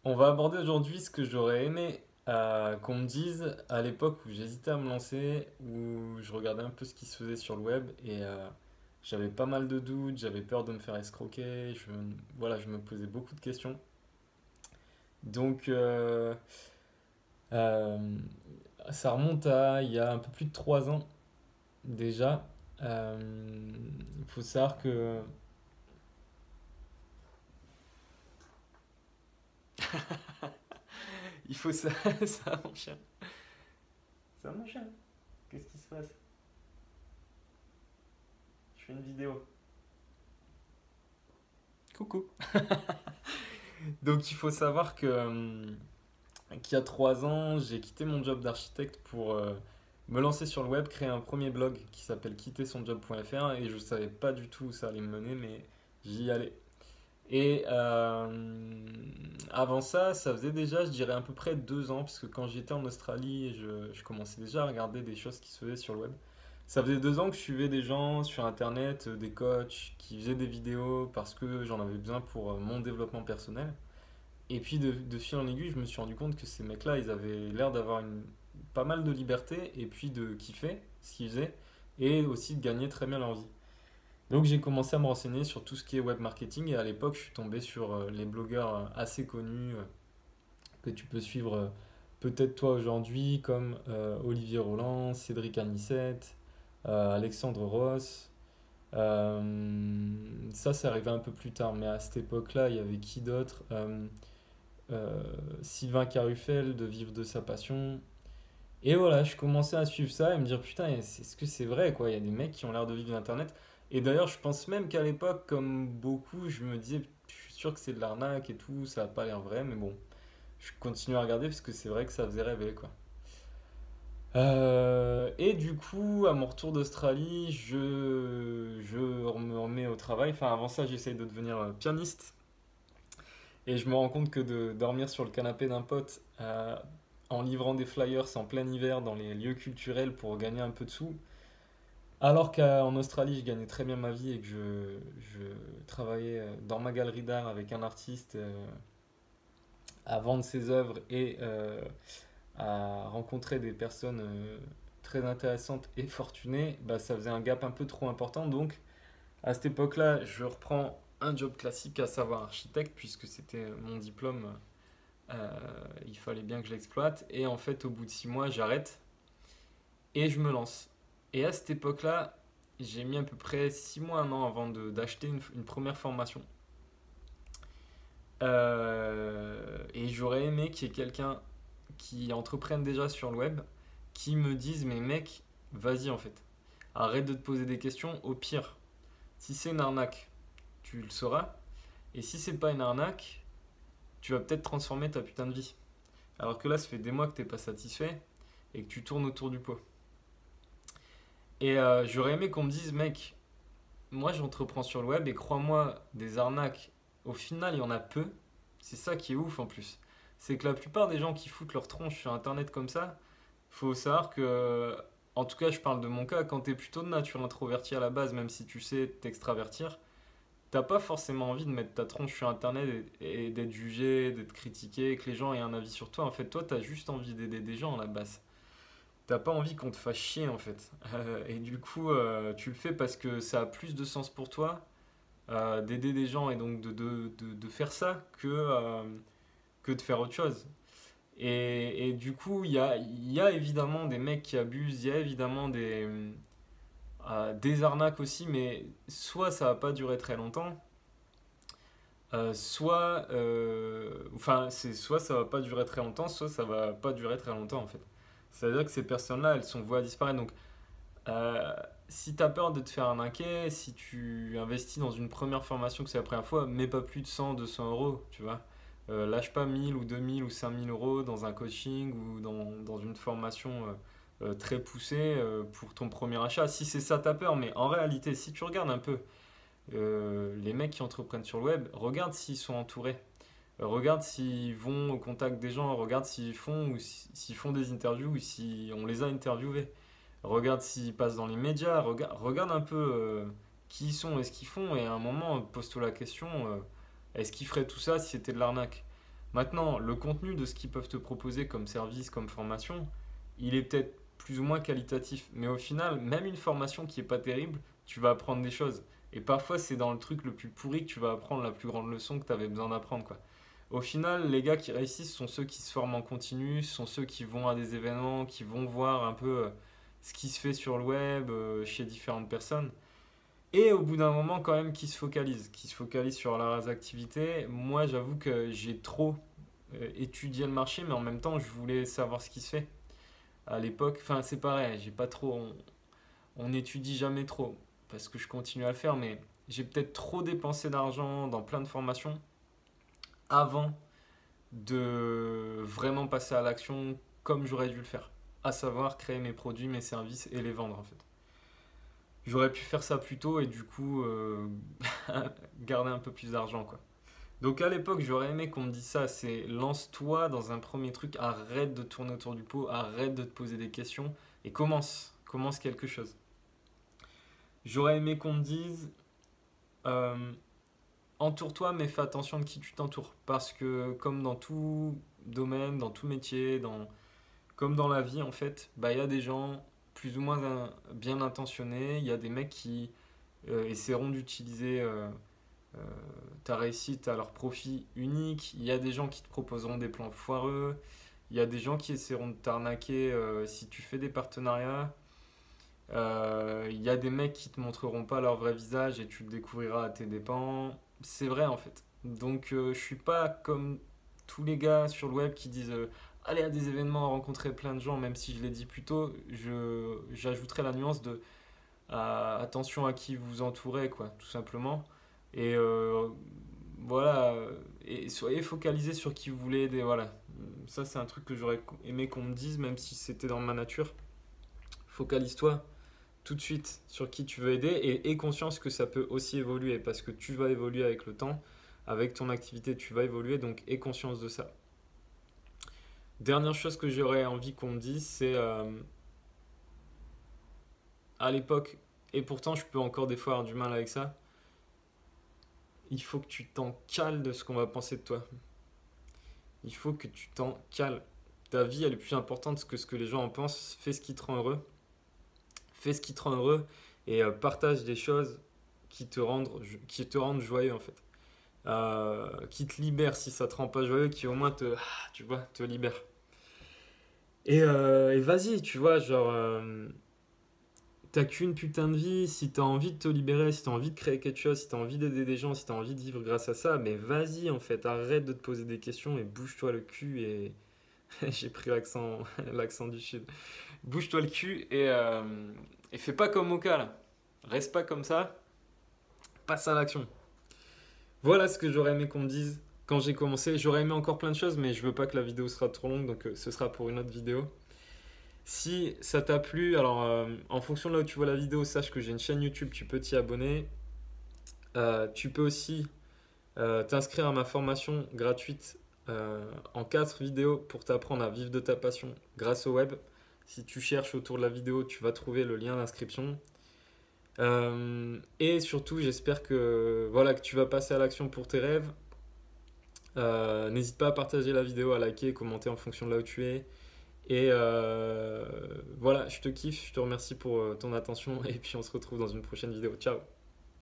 On va aborder aujourd'hui ce que j'aurais aimé qu'on me dise à l'époque où j'hésitais à me lancer, où je regardais un peu ce qui se faisait sur le web et j'avais pas mal de doutes, j'avais peur de me faire escroquer, voilà, je me posais beaucoup de questions. Donc euh, ça remonte à il y a un peu plus de 3 ans déjà. Il faut savoir que... Il faut ça, ça mon chien. Ça mon chien. Qu'est-ce qui se passe? Je fais une vidéo. Coucou. Donc il faut savoir que qu'il y a 3 ans, j'ai quitté mon job d'architecte pour me lancer sur le web, créer un premier blog qui s'appelle quittersonjob.fr et je savais pas du tout où ça allait me mener, mais j'y allais. Et avant ça, ça faisait déjà, je dirais, à peu près 2 ans, parce que quand j'étais en Australie, je commençais déjà à regarder des choses qui se faisaient sur le web. Ça faisait 2 ans que je suivais des gens sur Internet, des coachs qui faisaient des vidéos parce que j'en avais besoin pour mon développement personnel. Et puis de fil en aiguille, je me suis rendu compte que ces mecs-là, ils avaient l'air d'avoir pas mal de liberté et puis de kiffer ce qu'ils faisaient et aussi de gagner très bien leur vie. Donc j'ai commencé à me renseigner sur tout ce qui est web marketing et à l'époque, je suis tombé sur les blogueurs assez connus que tu peux suivre peut-être toi aujourd'hui comme Olivier Roland, Cédric Anissette, Alexandre Ross. Ça, c'est arrivé un peu plus tard, mais à cette époque-là, il y avait qui d'autre? Sylvain Carufel de Vivre de sa passion. Et voilà, je commençais à suivre ça et me dire putain, est-ce que c'est vrai quoi? Il y a des mecs qui ont l'air de vivre d'Internet. Et d'ailleurs, je pense même qu'à l'époque, comme beaucoup, je me disais, je suis sûr que c'est de l'arnaque et tout, ça a pas l'air vrai, mais bon, je continue à regarder parce que c'est vrai que ça faisait rêver quoi. Et du coup, à mon retour d'Australie, je me remets au travail. Enfin, avant ça, j'essaye de devenir pianiste. Et je me rends compte que de dormir sur le canapé d'un pote en livrant des flyers en plein hiver dans les lieux culturels pour gagner un peu de sous, alors qu'en Australie je gagnais très bien ma vie et que je travaillais dans ma galerie d'art avec un artiste à vendre ses œuvres et à rencontrer des personnes très intéressantes et fortunées, bah, ça faisait un gap un peu trop important. Donc à cette époque-là, je reprends un job classique, à savoir architecte, puisque c'était mon diplôme. Euh, il fallait bien que je l'exploite. Et en fait, au bout de 6 mois, j'arrête et je me lance. Et à cette époque-là, j'ai mis à peu près 6 mois, un an avant d'acheter une première formation. Et j'aurais aimé qu'il y ait quelqu'un qui entreprenne déjà sur le web, qui me dise, mais mec, vas-y en fait. Arrête de te poser des questions. Au pire, si c'est une arnaque, tu le sauras. Et si c'est pas une arnaque, tu vas peut-être transformer ta putain de vie. Alors que là, ça fait des mois que t'es pas satisfait et que tu tournes autour du pot. Et j'aurais aimé qu'on me dise, mec, moi j'entreprends sur le web et crois-moi, des arnaques, au final, il y en a peu. C'est ça qui est ouf en plus. C'est que la plupart des gens qui foutent leur tronche sur internet comme ça, faut savoir que, en tout cas, je parle de mon cas, quand t'es plutôt de nature introvertie à la base, même si tu sais t'extravertir, t'as pas forcément envie de mettre ta tronche sur internet et d'être jugé, d'être critiqué, que les gens aient un avis sur toi. En fait, toi, t'as juste envie d'aider des gens à la base. T'as pas envie qu'on te fasse chier en fait. Et du coup, tu le fais parce que ça a plus de sens pour toi d'aider des gens et donc de faire ça que de faire autre chose. Et du coup, il y a évidemment des mecs qui abusent, il y a évidemment des arnaques aussi, mais soit ça va pas durer très longtemps, enfin, c'est soit ça va pas durer très longtemps, soit ça va pas durer très longtemps en fait. C'est-à-dire que ces personnes-là, elles sont vouées à disparaître. Donc, euh, si tu as peur de te faire arnaquer, si tu investis dans une première formation que c'est la première fois, mets pas plus de 100, 200 euros, tu vois. Lâche pas 1000 ou 2000 ou 5000 euros dans un coaching ou dans une formation très poussée pour ton premier achat. Si c'est ça ta peur, mais en réalité, si tu regardes un peu les mecs qui entreprennent sur le web, regarde s'ils sont entourés. Regarde s'ils vont au contact des gens, regarde s'ils font ou s'ils font des interviews ou si on les a interviewés. Regarde s'ils passent dans les médias, regarde un peu qui ils sont et ce qu'ils font et à un moment pose-toi la question est-ce qu'ils feraient tout ça si c'était de l'arnaque? Maintenant, le contenu de ce qu'ils peuvent te proposer comme service, comme formation, il est peut-être plus ou moins qualitatif. Mais au final, même une formation qui est pas terrible, tu vas apprendre des choses. Et parfois, c'est dans le truc le plus pourri que tu vas apprendre la plus grande leçon que tu avais besoin d'apprendre, quoi. Au final, les gars qui réussissent sont ceux qui se forment en continu, sont ceux qui vont à des événements, qui vont voir un peu ce qui se fait sur le web, chez différentes personnes. Et au bout d'un moment, quand même, qui se focalisent sur leurs activités. Moi, j'avoue que j'ai trop étudié le marché, mais en même temps, je voulais savoir ce qui se fait. À l'époque, enfin, c'est pareil, j'ai pas trop. On n'étudie jamais trop, parce que je continue à le faire, mais j'ai peut-être trop dépensé d'argent dans plein de formations avant de vraiment passer à l'action comme j'aurais dû le faire. À savoir créer mes produits, mes services et les vendre en fait. J'aurais pu faire ça plus tôt et du coup garder un peu plus d'argent quoi. Donc à l'époque j'aurais aimé qu'on me dise ça, c'est lance-toi dans un premier truc, arrête de tourner autour du pot, arrête de te poser des questions et commence quelque chose. J'aurais aimé qu'on me dise euh, entoure-toi, mais fais attention de qui tu t'entoures. Parce que comme dans tout domaine, dans tout métier, comme dans la vie en fait, bah, il y a des gens plus ou moins bien intentionnés, il y a des mecs qui essaieront d'utiliser euh, ta réussite à leur profit unique, il y a des gens qui te proposeront des plans foireux, il y a des gens qui essaieront de t'arnaquer si tu fais des partenariats. Il y a des mecs qui te montreront pas leur vrai visage et tu le découvriras à tes dépens. C'est vrai en fait. Donc je suis pas comme tous les gars sur le web qui disent allez à des événements, rencontrer plein de gens, même si je l'ai dit plus tôt, j'ajouterai la nuance de attention à qui vous entourez, quoi, tout simplement. Et voilà, et soyez focalisés sur qui vous voulez aider, voilà. Ça, c'est un truc que j'aurais aimé qu'on me dise, même si c'était dans ma nature. Focalise-toi tout de suite sur qui tu veux aider et aie conscience que ça peut aussi évoluer parce que tu vas évoluer avec le temps, avec ton activité, tu vas évoluer, donc aie conscience de ça. Dernière chose que j'aurais envie qu'on me dise, c'est à l'époque, et pourtant je peux encore des fois avoir du mal avec ça, il faut que tu t'en cales de ce qu'on va penser de toi. Il faut que tu t'en cales. Ta vie, elle est plus importante que ce que les gens en pensent. Fais ce qui te rend heureux. Fais ce qui te rend heureux et partage des choses qui te rendent joyeux en fait. Qui te libèrent si ça te rend pas joyeux, qui au moins tu vois, te libère. Et vas-y, tu vois, genre, t'as qu'une putain de vie, si t'as envie de te libérer, si t'as envie de créer quelque chose, si t'as envie d'aider des gens, si t'as envie de vivre grâce à ça, mais vas-y en fait, arrête de te poser des questions et bouge-toi le cul et... J'ai pris l'accent du sud. Bouge-toi le cul et fais pas comme Moka là. Reste pas comme ça, passe à l'action. Voilà ce que j'aurais aimé qu'on me dise quand j'ai commencé. J'aurais aimé encore plein de choses, mais je veux pas que la vidéo sera trop longue, donc ce sera pour une autre vidéo. Si ça t'a plu, alors en fonction de là où tu vois la vidéo, sache que j'ai une chaîne YouTube, tu peux t'y abonner. Tu peux aussi t'inscrire à ma formation gratuite en 4 vidéos pour t'apprendre à vivre de ta passion grâce au web. Si tu cherches autour de la vidéo, tu vas trouver le lien d'inscription. Et surtout, j'espère que, voilà, que tu vas passer à l'action pour tes rêves. N'hésite pas à partager la vidéo, à liker, commenter en fonction de là où tu es. Et voilà, je te kiffe, je te remercie pour ton attention et puis on se retrouve dans une prochaine vidéo. Ciao!